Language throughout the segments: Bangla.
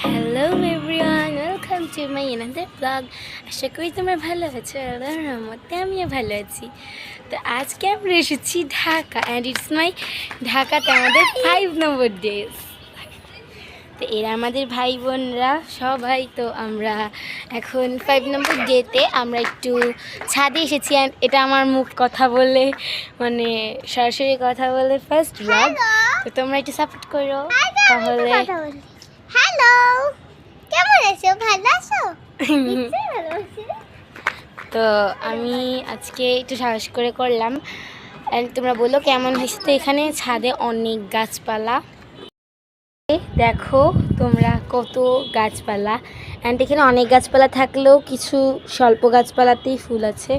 Hello everyone, welcome to my another blog. আশা করি তোমরা ভালো আছো। আল্লাহর রহমতে আমিও ভালো আছি। তো আজকে আমরা এসেছি ঢাকা, অ্যান্ড ইটস মাই ঢাকাতে আমাদের 5 নম্বর ডেজ। তো এরা আমাদের ভাই বোনরা সবাই। তো আমরা এখন 5 নম্বর ডেতে আমরা একটু ছাদে এসেছি। অ্যান্ড এটা আমার মুখ কথা বলে, মানে সরাসরি কথা বলে ফার্স্ট ব্লগ। তো তোমরা একটু সাপোর্ট করো তাহলে। হ্যালো, কেমন আছো? ভালো আছো? তো আমি আজকে একটু সাহস করে করলাম, অ্যান্ড তোমরা বলো কেমন হয়েছে। তো এখানে ছাদে অনেক গাছপালা, দেখো তোমরা কত গাছপালা। অ্যান্ড এখানে অনেক গাছপালা থাকলেও কিছু স্বল্প গাছপালাতেই ফুল আছে।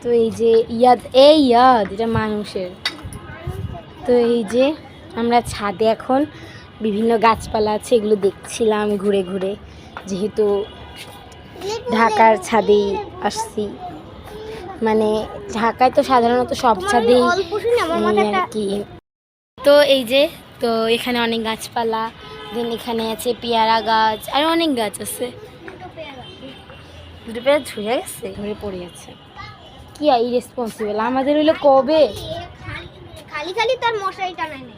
তো এই যে ইয়াদ এটা মানুষের। তো এই যে আমরা ছাদে এখন বিভিন্ন গাছপালা আছে, এগুলো দেখছিলাম ঘুরে ঘুরে, যেহেতু ঢাকার ছাদেই আসছি। মানে ঢাকায় তো সাধারণত সব ছাদেই আর কি। তো এই যে, তো এখানে অনেক গাছপালা, দেন এখানে আছে পেয়ারা গাছ, আর অনেক গাছ আছে। দুটো পেয়ারা ঝরে গেছে, ধরে পড়ে আছে। কি ইরেসপন্সিবল আমাদের হইলো কবে খালি খালি তার মশারি টানাই নেই।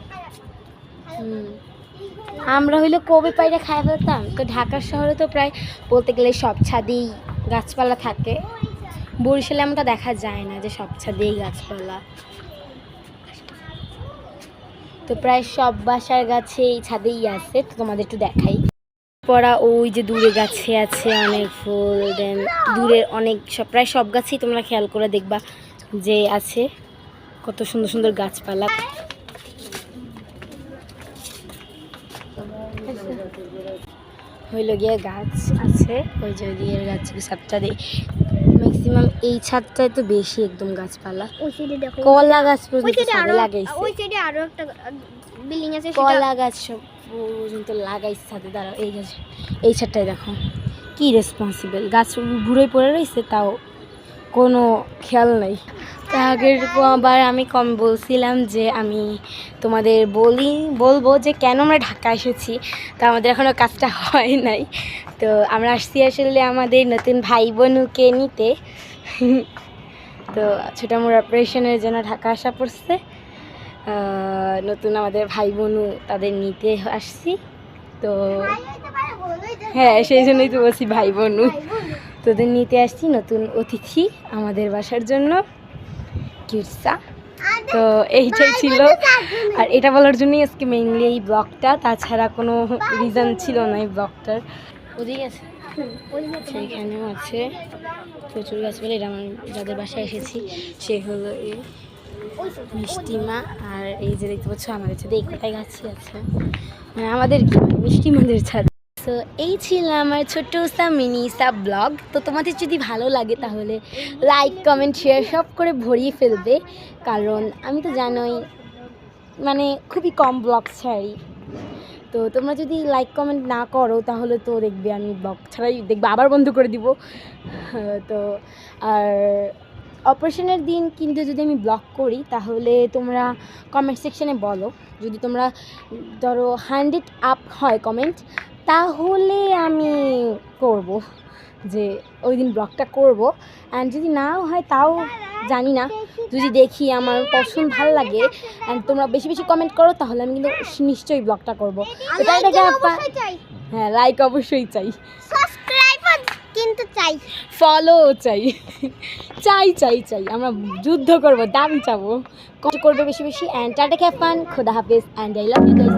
আমরা হইলে কবে পাইরা খাই ফেলতাম। তো ঢাকার শহরে তো প্রায় বলতে গেলে সব ছাদেই গাছপালা থাকে। বরিশালে এমনটা দেখা যায় না যে সব ছাদেই গাছপালা। তো প্রায় সব বাসার গাছেই ছাদেই আছে। তো তোমাদের একটু দেখাই। পড়া ওই যে দূরে গাছে আছে অনেক ফুল, দেন দূরের অনেক প্রায় সব গাছেই তোমরা খেয়াল করে দেখবা যে আছে কত সুন্দর সুন্দর গাছপালা। হইল গিয়ে গাছ আছে ওই যে ওইদিকের গাছ, ছাদটা দিয়ে ম্যাক্সিমাম এই ছাদটায় তো বেশি একদম গাছপালা। কলা গাছ পর্যন্ত লাগাইছে, ওই সাইডে আরো একটা বিল্ডিং আছে, কলা গাছ সব পর্যন্ত লাগাইছে ছাদে। দাঁড়াও, এই গাছ এই ছাদটায় দেখো কি রেসপন্সিবল, গাছ ঘুরে পড়ে রয়েছে তাও কোনো খেয়াল নাই। তা আগের বার আমি বলছিলাম যে আমি তোমাদের বলবো যে কেন আমরা ঢাকা এসেছি। তা আমাদের এখনও কাজটা হয় নাই। তো আমরা আসছি আসলে আমাদের নতুন ভাই বোনকে নিতে। তো ছোটামোটো অপারেশনের জন্য ঢাকা আসা পড়ছে। নতুন আমাদের ভাই বোনও তাদের নিতে আসছি। তো হ্যাঁ, সেই জন্যই তো বলছি ভাই বোনও। তোদের নিতে আসছি নতুন অতিথি আমাদের বাসার জন্য, কিরসা। তো এইটাই ছিল, আর এটা বলার জন্যই আজকে মেইনলি এই ব্লগটা, তাছাড়া কোনো রিজন ছিল না এই ব্লগটার। ওদিকে আছে, সেইখানেও আছে প্রচুর গাছপালা। এটা আমার যাদের বাসায় এসেছি সে হলো এই মিষ্টিমা। আর এই যে দেখতে পাচ্ছ আমাদের ছাদে এই কটাই গাছই আছে, মানে আমাদের কি মিষ্টিমাদের ছাদ। তো এই ছিল আমার ছোট্ট মিনি ব্লগ। তো তোমাদের যদি ভালো লাগে তাহলে লাইক কমেন্ট শেয়ার সব করে ভরিয়ে ফেলবে, কারণ আমি তো জানোই মানে খুবই কম ব্লগ ছাড়ি। তো তোমরা যদি লাইক কমেন্ট না করো তাহলে তো দেখবে আমি ব্লগ ছাড়াই দেখবে আবার বন্ধ করে দিব। তো আর অপারেশনের দিন কিন্তু যদি আমি ব্লগ করি তাহলে তোমরা কমেন্ট সেকশানে বলো। যদি তোমরা ধরো 100 আপ হয় কমেন্ট, তাহলে আমি করব যে ওই দিন ব্লগটা করব। অ্যান্ড যদি নাও হয় তাও জানি না, যদি দেখি আমার পছন্দ ভালো লাগে অ্যান্ড তোমরা বেশি বেশি কমেন্ট করো তাহলে আমি কিন্তু নিশ্চয়ই ব্লগটা করবো। হ্যাঁ, লাইক অবশ্যই চাই, সাবস্ক্রাইব কিন্তু চাই, ফলো চাই, চাই চাই চাই। আমরা যুদ্ধ করবো, দাবি চাবো, করবে বেশি বেশি। অ্যান্ড টাটা, হ্যাভ ফান, খোদা হাফেজ, and I love you guys.